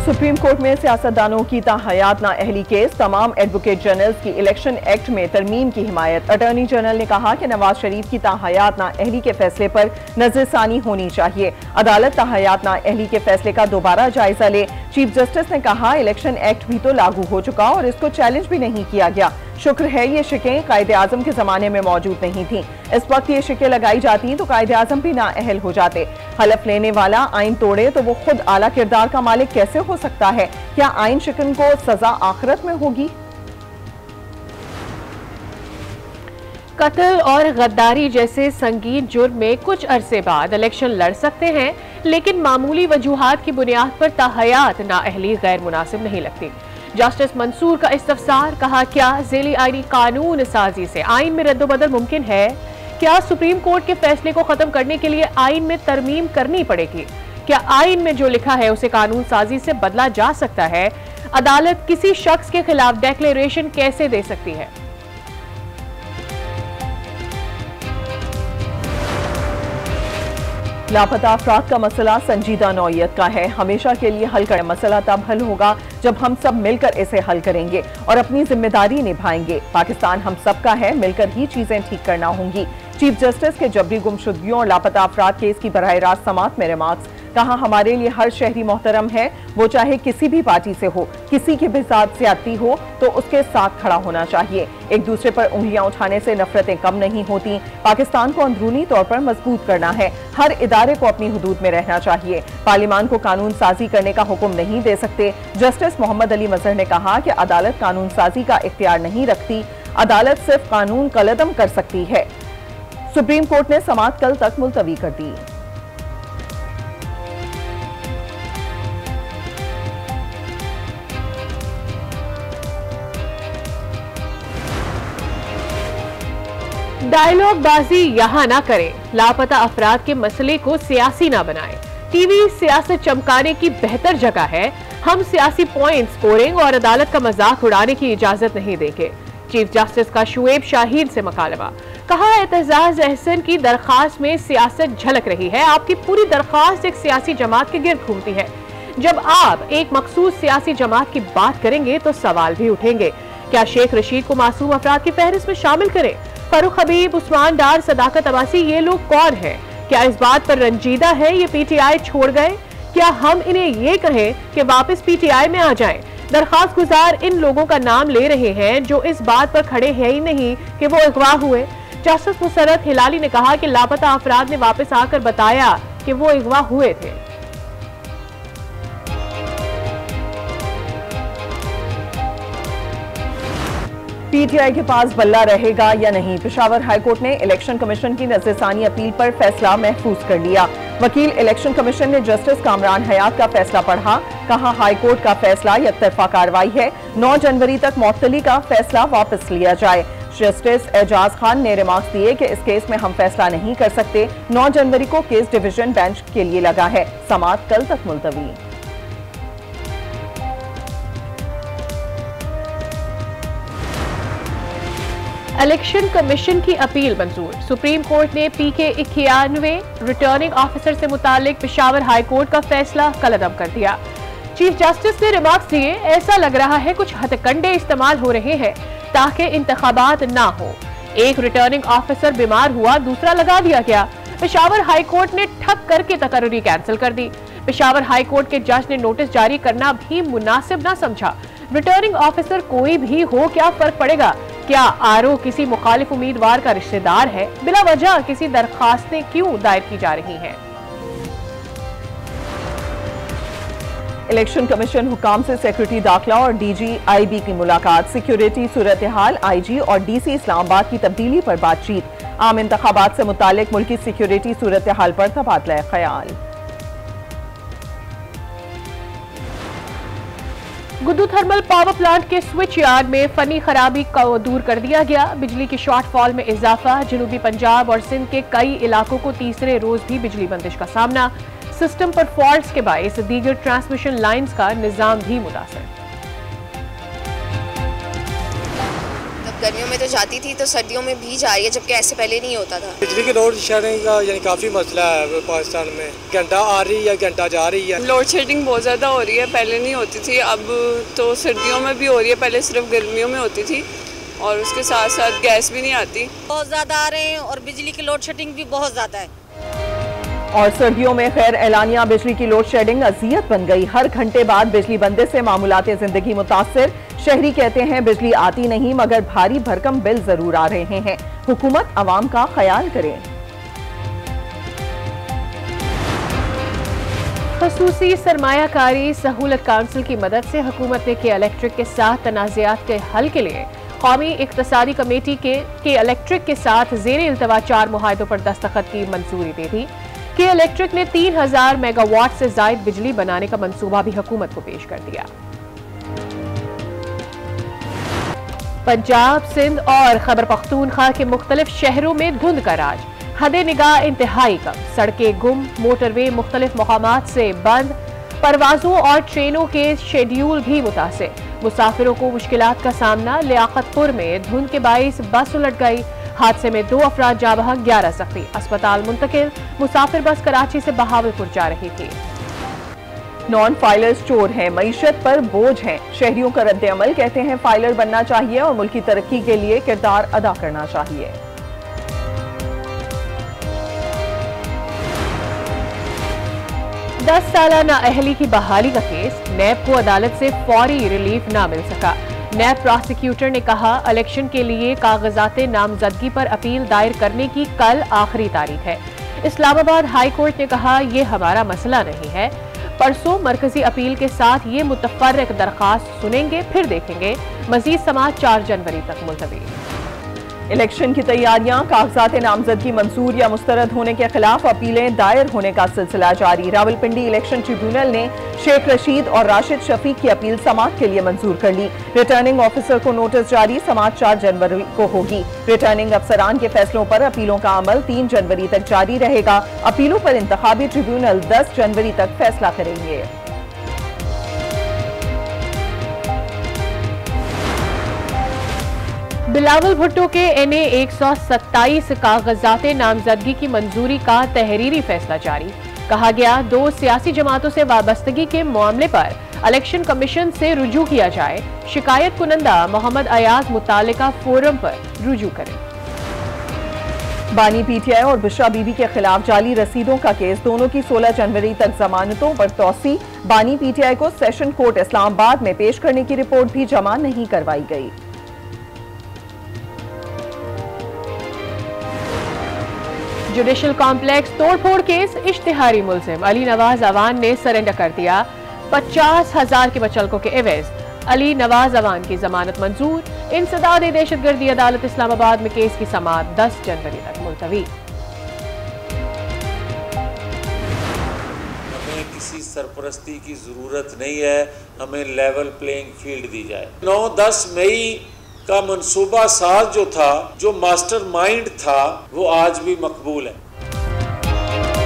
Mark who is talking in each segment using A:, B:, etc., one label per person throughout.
A: Supreme court में सियासतदानों की ताहयात नाअहली case, तमाम एडवोकेट जनरल्स की इलेक्शन एक्ट में तरमीम की हिमायत। अटॉर्नी जनरल ने कहा कि नवाज शरीफ की ताहयात नाअहली के फैसले पर नजरसानी होनी चाहिए। अदालत ताहयात नाअहली के फैसले का दोबारा जायजा ले। चीफ जस्टिस ने कहा इलेक्शन एक्ट भी तो लागू हो चुका और इसको चैलेंज भी नहीं किया गया। शुक्र है ये शिकें कायदे आजम के जमाने में मौजूद नहीं थी। इस वक्त ये शिकें लगाई जाती तो कायदे आजम भी नाअहल हो जाते। हलफ लेने वाला आइन तोड़े तो वो खुद आला किरदार का मालिक कैसे हो सकता है? क्या आइन शिकन को सजा आखिरत में होगी?
B: कत्ल और गद्दारी जैसे संगीन जुर्म में कुछ अरसे बाद इलेक्शन लड़ सकते हैं, लेकिन मामूली वजूहात की बुनियाद पर ताहयात नाअहली गैर मुनासिब नहीं लगती। जस्टिस मंसूर का इस्तफसार, कहा क्या ज़ेली आईनी कानून साजी से आइन में रद्दोबदल मुमकिन है? क्या सुप्रीम कोर्ट के फैसले को खत्म करने के लिए आइन में तरमीम करनी पड़ेगी? क्या आइन में जो लिखा है उसे कानून साजी से बदला जा सकता है? अदालत किसी शख्स के खिलाफ डिक्लेरेशन कैसे दे सकती है?
A: लापता अफराद का मसला संजीदा नौयत का है। हमेशा के लिए हल कर मसला तब हल होगा जब हम सब मिलकर इसे हल करेंगे और अपनी जिम्मेदारी निभाएंगे। पाकिस्तान हम सब का है, मिलकर ही चीजें ठीक करना होंगी। चीफ जस्टिस के जबरी गुमशुदगियों और लापता अफराद केस की बराह रास्त समात में रिमार्क्स। कहा हमारे लिए हर शहरी मोहतरम है, वो चाहे किसी भी पार्टी से हो, किसी के भी साथ ज्यादती हो तो उसके साथ खड़ा होना चाहिए। एक दूसरे पर उंगलियां उठाने से नफरतें कम नहीं होती। पाकिस्तान को अंदरूनी तौर पर मजबूत करना है। हर इदारे को अपनी हुदूद में रहना चाहिए। पार्लियामान को कानून साजी करने का हुक्म नहीं दे सकते। जस्टिस मोहम्मद अली मजहर ने कहा कि अदालत कानून साजी का इख्तियार नहीं रखती, अदालत सिर्फ कानून कलदम कर सकती है। सुप्रीम कोर्ट ने समाअत कल तक मुलतवी कर दी।
B: डायलॉग बाजी यहां ना करें, लापता अफराद के मसले को सियासी ना बनाएं। टीवी सियासत चमकाने की बेहतर जगह है। हम सियासी पॉइंट स्कोरिंग और अदालत का मजाक उड़ाने की इजाजत नहीं देंगे। चीफ जस्टिस का शुएब शाहीन से मुकालमा, कहा एतजाज अहसन की दरखास्त में सियासत झलक रही है। आपकी पूरी दरखास्त एक सियासी जमात के गिर्द घूमती है। जब आप एक मखसूस सियासी जमात की बात करेंगे तो सवाल भी उठेंगे, क्या शेख रशीद को मासूम अफराद की फहरिस्त में शामिल करें? फारूक हबीब, उस्मान डार, सदाकत अब्बासी, ये लोग कौन हैं? क्या इस बात पर रंजीदा है ये पीटीआई छोड़ गए? क्या हम इन्हें ये कहें कि वापस पीटीआई में आ जाएं? दरखास्त गुजार इन लोगों का नाम ले रहे हैं जो इस बात पर खड़े हैं ही नहीं कि वो अगवा हुए। जस्टिस मुसर्रत हिलाली ने कहा कि लापता अफराद ने वापस आकर बताया कि वो अगवा हुए थे।
A: पीटीआई के पास बल्ला रहेगा या नहीं? पेशावर हाईकोर्ट ने इलेक्शन कमीशन की नजरसानी अपील पर फैसला महफूज कर लिया। वकील इलेक्शन कमीशन ने जस्टिस कामरान हयात का फैसला पढ़ा। कहा हाईकोर्ट का फैसला यकतरफा कार्रवाई है। 9 जनवरी तक मुअत्तली का फैसला वापस लिया जाए। जस्टिस एजाज खान ने रिमार्क्स दिए कि इस केस में हम फैसला नहीं कर सकते। 9 जनवरी को केस डिवीजन बेंच के लिए लगा है। समाअत कल तक मुलतवी।
B: इलेक्शन कमीशन की अपील मंजूर। सुप्रीम कोर्ट ने पीके 91 रिटर्निंग ऑफिसर से मुतालिक पेशावर हाई कोर्ट का फैसला कलअदम कर दिया। चीफ जस्टिस ने रिमार्क्स दिए, ऐसा लग रहा है कुछ हथकंडे इस्तेमाल हो रहे हैं ताकि इंतखाबात ना हो। एक रिटर्निंग ऑफिसर बीमार हुआ, दूसरा लगा दिया गया। पेशावर हाई कोर्ट ने ठग करके तकर्री कैंसिल कर दी। पेशावर हाई कोर्ट के जज ने नोटिस जारी करना भी मुनासिब ना समझा। रिटर्निंग ऑफिसर कोई भी हो, क्या फर्क पड़ेगा? क्या आरओ किसी मुखालिफ उम्मीदवार का रिश्तेदार है? बिला वजह किसी दरखास्तें क्यों दायर की जा रही हैं?
A: इलेक्शन कमीशन हुकाम से सेक्रेटरी दाखिला और डीजी आईबी की मुलाकात। सिक्योरिटी सूरत हाल, आईजी और डीसी इस्लामाबाद की तब्दीली पर बातचीत। आम इंतखाबात से मुतालिक मुल्की सिक्योरिटी सूरत हाल पर तबादला ख्याल।
B: गुद्दू थर्मल पावर प्लांट के स्विच यार्ड में फनी खराबी को दूर कर दिया गया। बिजली की शॉर्टफॉल में इजाफा। जनूबी पंजाब और सिंध के कई इलाकों को तीसरे रोज भी बिजली बंदिश का सामना। सिस्टम पर फॉल्ट्स के बायस दीगर ट्रांसमिशन लाइंस का निजाम भी मुतासर।
C: The गर्मियों में तो जाती थी, तो सर्दियों में भी जा रही है, जबकि ऐसे पहले नहीं होता था।
D: बिजली की लोड शेडिंग का यानी काफ़ी मसला है पाकिस्तान में। घंटा आ रही है, घंटा जा रही है।
E: लोड शेडिंग बहुत ज़्यादा हो रही है, पहले नहीं होती थी, अब तो सर्दियों में भी हो रही है, पहले सिर्फ गर्मियों में होती थी। और उसके साथ साथ गैस भी नहीं आती।
F: बहुत ज़्यादा आ रहे हैं और बिजली की लोड शेडिंग भी बहुत ज़्यादा है।
A: और सर्दियों में खैर एलानिया बिजली की लोड शेडिंग अजियत बन गई। हर घंटे बाद बिजली बंदे से मामूलात जिंदगी मुतासिर। शहरी कहते हैं बिजली आती नहीं मगर भारी भरकम बिल जरूर आ रहे हैं। हुकूमत अवाम का ख्याल करे।
B: खसूसी सरमायाकारी सहूलत काउंसिल की मदद से हुकूमत ने के इलेक्ट्रिक के साथ तनाज़ात के हल के लिए कौमी इक्तसादी कमेटी के इलेक्ट्रिक के साथ ज़ेर इल्तवा 4 मुआहदों पर दस्तखत की मंजूरी दे दी। के इलेक्ट्रिक ने 3000 मेगावाट से जायद बिजली बनाने का मंसूबा भी हुकूमत को पेश कर दिया। पंजाब, सिंध और खैबर पख्तूनख्वा के मुख्तलिफ शहरों में धुंध का राज। हदे निगाह इंतहाई कम, सड़कें गुम, मोटरवे मुख्तलिफ मकामात से बंद, परवाजों और ट्रेनों के शेड्यूल भी मुतासिर। मुसाफिरों को मुश्किलात का सामना। लियाकतपुर में धुंध के बाइस बस उलट गई। हादसे में 2 अफराद जाँ बहक, 11 जख्मी, अस्पताल मुंतकिल। मुसाफिर बस कराची से बहावलपुर जा रही थी।
A: नॉन फाइलर्स चोर हैं, मईशत पर बोझ हैं। शहरियों का रद्द अमल, कहते हैं फाइलर बनना चाहिए और मुल्क की तरक्की के लिए किरदार अदा करना चाहिए।
B: दस साला नाअहली की बहाली का केस, नैब को अदालत से फौरी रिलीफ ना मिल सका। नैब प्रोसिक्यूटर ने कहा इलेक्शन के लिए कागजात नामजदगी पर अपील दायर करने की कल आखिरी तारीख है। इस्लामाबाद हाई कोर्ट ने कहा यह हमारा मसला नहीं है, परसों मरकजी अपील के साथ ये मुतफर्रिक दरखास्त सुनेंगे, फिर देखेंगे। मजीद समाअत 4 जनवरी तक मुलतवी।
A: इलेक्शन की तैयारियां, कागजात नामजदगी मंजूर या मुस्तरद होने के खिलाफ अपीलें दायर होने का सिलसिला जारी। रावलपिंडी इलेक्शन ट्रिब्यूनल ने शेख रशीद और राशिद शफीक की अपील समाअत के लिए मंजूर कर ली। रिटर्निंग ऑफिसर को नोटिस जारी, समाअत 4 जनवरी को होगी। रिटर्निंग अफसरान के फैसलों पर अपीलों का अमल 3 जनवरी तक जारी रहेगा। अपीलों पर इंतखाबी ट्रिब्यूनल 10 जनवरी तक फैसला करेंगे।
B: बिलावल भुट्टो के NA 127 कागजात नामजदगी की मंजूरी का तहरीरी फैसला जारी। कहा गया 2 सियासी जमातों से वाबस्तगी के मामले पर इलेक्शन कमीशन से रुजू किया जाए। शिकायत कुनंदा मोहम्मद अयाज मुतालिका फोरम पर रुजू करें।
A: बानी PTI और बुशरा बीबी के खिलाफ जाली रसीदों का केस, दोनों की 16 जनवरी तक जमानतों पर तौसी। बानी PTI को सेशन कोर्ट इस्लामाबाद में पेश करने की रिपोर्ट भी जमा नहीं करवाई गई।
B: जुडिशल कॉम्प्लेक्स तोड़फोड़ केस, इश्तिहारी मुलजिम अली नवाज अवान ने सरेंडर कर दिया। 50,000 के बचलकों के एवज अली नवाज अवान की जमानत मंजूर। इंसदाद दहशतगर्दी अदालत इस्लामाबाद में केस की समाअत 10 जनवरी तक मुलतवी।
G: हमें किसी सरपरस्ती की जरूरत नहीं है, हमें लेवल प्लेइंग फील्ड दी जाए। 9-10 मई का मंसूबा साज जो था, जो मास्टरमाइंड था, वो आज भी मकबूल है।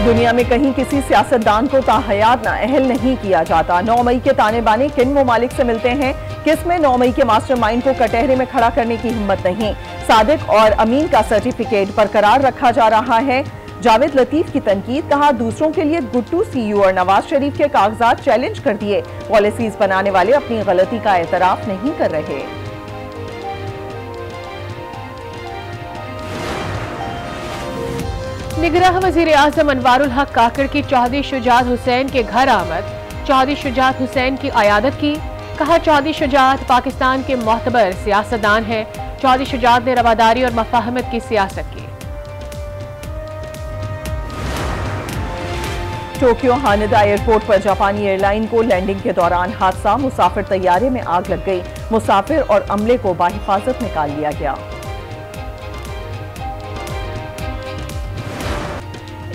A: दुनिया में कहीं किसी सियासतदान को ताहयात नाअहल नहीं किया जाता। 9 मई के ताने बाने किन ममालिक से मिलते हैं, किसमें 9 मई के मास्टरमाइंड को कटहरे में खड़ा करने की हिम्मत नहीं। सादिक और अमीन का सर्टिफिकेट बरकरार रखा जा रहा है। जावेद लतीफ की तनकीद, कहा दूसरों के लिए गुट्टू CU और नवाज शरीफ के कागजात चैलेंज कर दिए। पॉलिसीज बनाने वाले अपनी गलती का एतराफ नहीं कर रहे।
B: निगरान वज़ीर आज़म अनवारुल हक काकड़ की चौधरी शुजात हुसैन के घर आमद। चौधरी शुजात हुसैन की अयादत की। कहा चौधरी शुजात पाकिस्तान के मोहतबर सियासतदान हैं। चौधरी शुजात ने रवादारी और मफाहमत की सियासत की।
A: टोक्यो हानिदा एयरपोर्ट पर जापानी एयरलाइन को लैंडिंग के दौरान हादसा, मुसाफिर तैयारे में आग लग गई। मुसाफिर और अमले को बाहिफाजत निकाल लिया गया।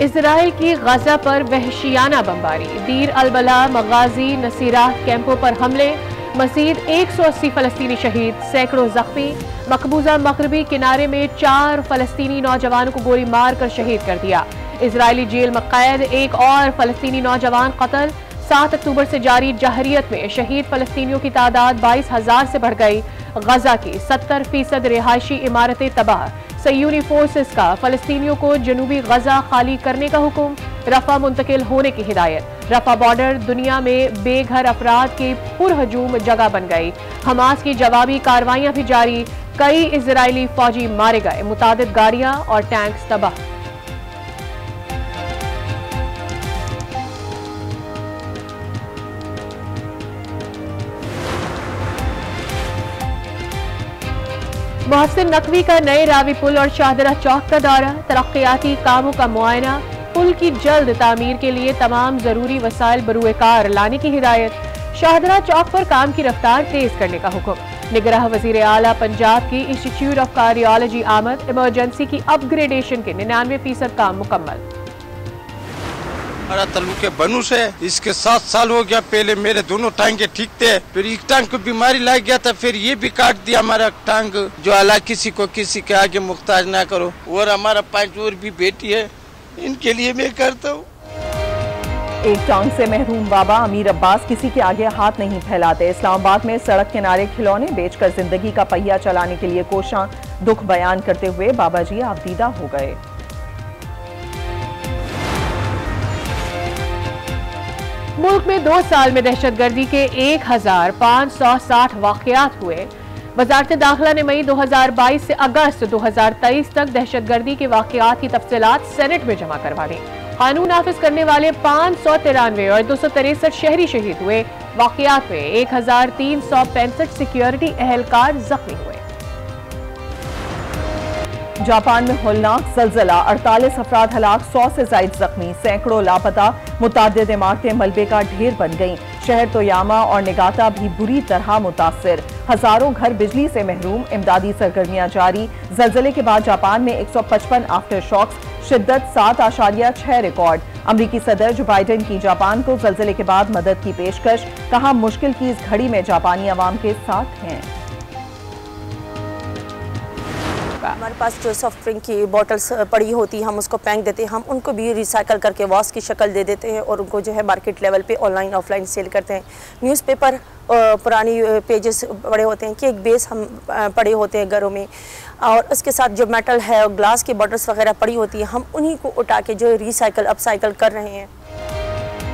B: इजराइल की गजा पर वहशियाना बमबारी, दीर अल-बला, मगाजी, नसीरात कैंपों पर हमले। मजीद 180 फलस्तीनी शहीद, सैकड़ों जख्मी। मकबूजा मगरबी किनारे में 4 फलस्तीनी नौजवानों को गोली मारकर शहीद कर दिया। इजरायली जेल में कैद, एक और फलस्तीनी नौजवान कत्ल। 7 अक्टूबर से जारी जहरियत में शहीद फलस्तीनियों की तादाद 22,000 से बढ़ गई। गजा की 70% रिहायशी इमारतें तबाह। सयूनी फोर्सेस का फलस्तीनियों को जनूबी गजा खाली करने का हुक्म। रफा मुंतकिल होने की हिदायत। रफा बॉर्डर दुनिया में बेघर अफराद की पुरहजूम जगह बन गई। हमास की जवाबी कार्रवाइयां भी जारी। कई इजरायली फौजी मारे गए। मुतादिद गाड़ियां और टैंक्स तबाह। मोहसिन नकवी का नए रावी पुल और शाहदरा चौक का दौरा। तरक्याती कामों का मुआयना। पुल की जल्द तामीर के लिए तमाम जरूरी वसाइल बरूए कार लाने की हिदायत। शाहदरा चौक पर काम की रफ्तार तेज करने का हुक्म। निगराह वजीर आला पंजाब की इंस्टीट्यूट ऑफ कार्डियोलॉजी आमद। इमरजेंसी की अपग्रेडेशन के 99% काम मुकम्मल।
H: हमारा ताल्लुक है बनू से, इसके 7 साल हो गया। पहले मेरे दोनों टांगे ठीक थे, फिर एक टांग को बीमारी लग गया था, फिर ये भी काट दिया हमारा टांग। जो अल्लाह किसी को किसी के आगे मुख्ताज ना करो। और हमारा 5 और भी बेटी है, इनके लिए मैं करता हूँ।
A: एक टांग से महरूम बाबा अमीर अब्बास किसी के आगे हाथ नहीं फैलाते। इस्लामाबाद में सड़क किनारे खिलौने बेचकर जिंदगी का पहिया चलाने के लिए कोशां। दुख बयान करते हुए बाबा जी आबदीदा हो गए।
B: मुल्क में 2 साल में दहशतगर्दी के 1560 वाकयात हुए। वजारत दाखिला ने मई 2022 से अगस्त 2023 तक दहशतगर्दी के वाकयात की तफसीलात सेनेट में जमा करवा दी। कानून नाफिज करने वाले 593 और 263 शहरी शहीद हुए। वाकयात में 1365 सिक्योरिटी एहलकार जख्मी हुए।
A: जापान में होलनाक ज़लज़ला, 48 अफराद हलाक, 100 से ज़ायद जख्मी, सैकड़ों लापता। मुतादिद इमारतें मलबे का ढेर बन गईं। शहर तोयामा और निगाता भी बुरी तरह मुतासिर। हजारों घर बिजली से महरूम। इमदादी सरगर्मियां जारी। ज़लज़ले के बाद जापान में 155 आफ्टर शॉक्स। शिद्दत 7.6 रिकॉर्ड। अमरीकी सदर जो बाइडेन की जापान को ज़लज़ले के बाद मदद की पेशकश। कहा मुश्किल की इस घड़ी में जापानी अवाम के साथ हैं।
I: हमारे पास जो सॉफ्ट ड्रिंक की बॉटल्स पड़ी होती है, हम उसको फेंक देते हैं। हम उनको भी रिसाइकल करके वॉश की शक्ल दे देते हैं और उनको जो है मार्केट लेवल पे ऑनलाइन ऑफलाइन सेल करते हैं। न्यूज़पेपर पुरानी पेजेस पड़े होते हैं, केक बेस हम पड़े होते हैं घरों में, और उसके साथ जो मेटल है और ग्लास की बॉटल्स वगैरह पड़ी होती है, हम उन्हीं को उठा के जो रिसाइकल अपसाइकल कर रहे हैं।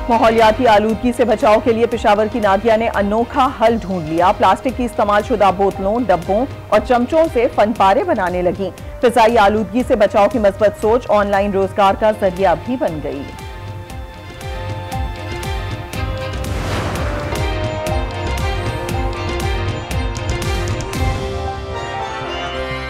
A: माहौलियाती आलूदगी से बचाव के लिए पेशावर की नादिया ने अनोखा हल ढूंढ लिया। प्लास्टिक की इस्तेमाल शुदा बोतलों, डब्बों और चमचों से फनपारे बनाने लगी। फिजाई आलूदगी से बचाव की मस्बत सोच ऑनलाइन रोजगार का जरिया भी बन गई।